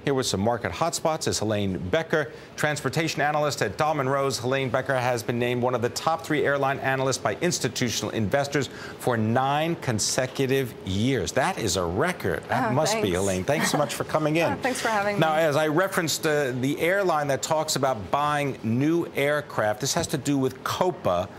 Here with some market hotspots is Helane Becker, transportation analyst at Dahlman Rose. Helane Becker has been named one of the top 3 airline analysts by institutional investors for 9 consecutive years. That is a record. That must be, Helane. Thanks so much for coming in. Thanks for having me. Now, as I referenced, the airline that talks about buying new aircraft, this has to do with Copa.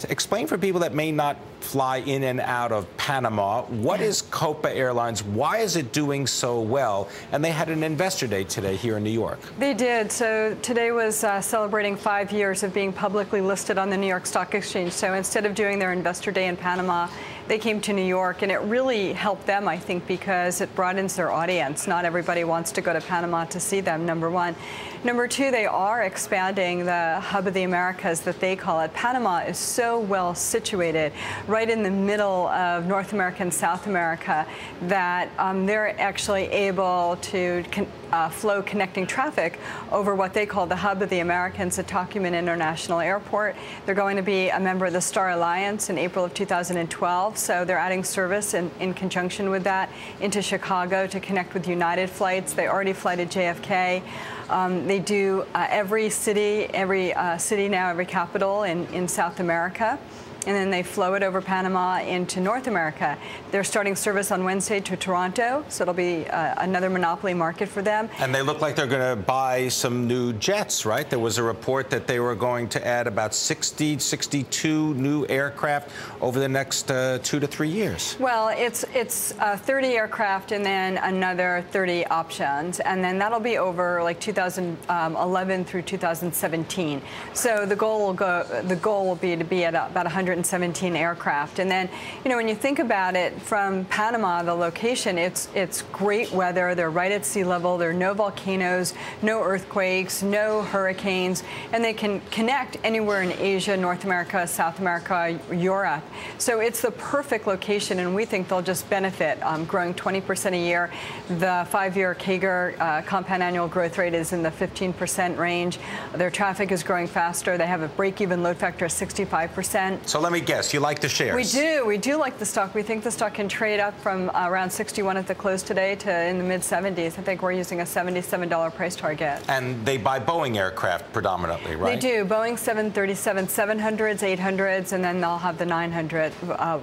Explain for people that may not fly in and out of Panama, what is Copa Airlines? Why is it doing so well? And they had an investor day today here in New York. They did. So today was celebrating 5 years of being publicly listed on the New York Stock Exchange. So instead of doing their investor day in Panama, they came to New York, and it really helped them, I think, because it broadens their audience. Not everybody wants to go to Panama to see them, number one. Number two, they are expanding the hub of the Americas that they call it. Panama is so well situated right in the middle of North America and South America that they're actually able to flow connecting traffic over what they call the hub of the Americans at Tucumán International Airport. They're going to be a member of the Star Alliance in April of 2012, so they're adding service in conjunction with that into Chicago to connect with United flights. They already fly to JFK. They do every city now, every capital in South America. And then they flow it over Panama into North America. They're starting service on Wednesday to Toronto, so it'll be another monopoly market for them. And they look like they're going to buy some new jets, right? There was a report that they were going to add about 62 new aircraft over the next 2 to 3 years. Well, it's 30 aircraft and then another 30 options, and then that'll be over like 2011 through 2017. So the goal will be to be at about 117 aircraft. And then, when you think about it, from Panama, the location, it's great weather. They're right at sea level. There are no volcanoes, no earthquakes, no hurricanes, and they can connect anywhere in Asia, North America, South America, Europe. So it's the perfect location, and we think they'll just benefit, growing 20% a year. The 5-year CAGR, compound annual growth rate, is in the 15% range. Their traffic is growing faster. They have a break-even load factor of 65%. So let me guess, you like the shares? We do like the stock. We think the stock can trade up from around 61 at the close today to in the mid-70s. I think we're using a $77 price target. And they buy Boeing aircraft predominantly, right? They do. Boeing 737, 700s, 800s, and then they'll have the 900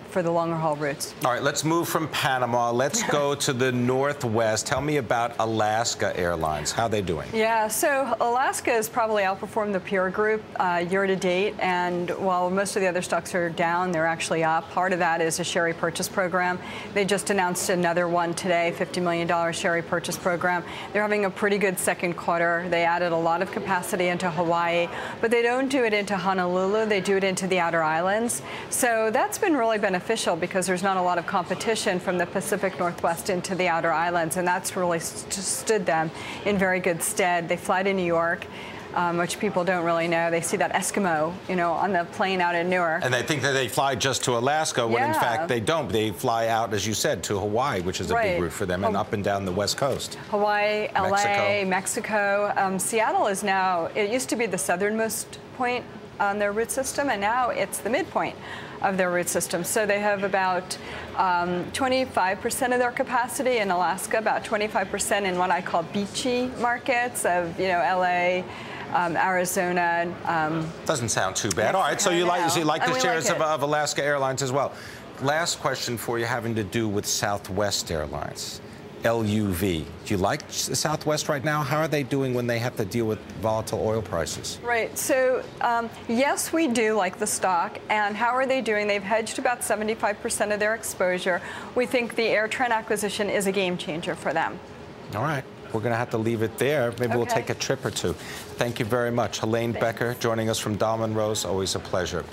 for the longer haul routes. All right, let's move from Panama. Let's go to the Northwest. Tell me about Alaska Airlines. How are they doing? Yeah, so Alaska has probably outperformed the peer group year to date, and while most of the other stocks are down, they're actually up. Part of that is a share repurchase program. They just announced another one today, $50 million share repurchase program. They're having a pretty good second quarter. They added a lot of capacity into Hawaii, but they don't do it into Honolulu. They do it into the outer islands. So that's been really beneficial because there's not a lot of competition from the Pacific Northwest into the outer islands, and that's really stood them in very good stead. They fly to New York, which people don't really know. They see that Eskimo, on the plane out in Newark. And they think that they fly just to Alaska, when in fact they don't. They fly out, as you said, to Hawaii, which is a big route for them, and up and down the West Coast. Hawaii, LA, Mexico. Seattle is now, it used to be the southernmost point on their route system, and now it's the midpoint of their route system. So they have about 25% of their capacity in Alaska, about 25% in what I call beachy markets of, LA, Arizona. Doesn't sound too bad. All right, so you like the shares of Alaska Airlines as well. Last question for you, having to do with Southwest Airlines, LUV. Do you like Southwest right now? How are they doing when they have to deal with volatile oil prices? Right. So, yes, we do like the stock. And how are they doing? They've hedged about 75% of their exposure. We think the AirTran acquisition is a game changer for them. All right. We're going to have to leave it there. Maybe we'll take a trip or two. Thank you very much. Helane Becker joining us from Dahlman Rose. Always a pleasure.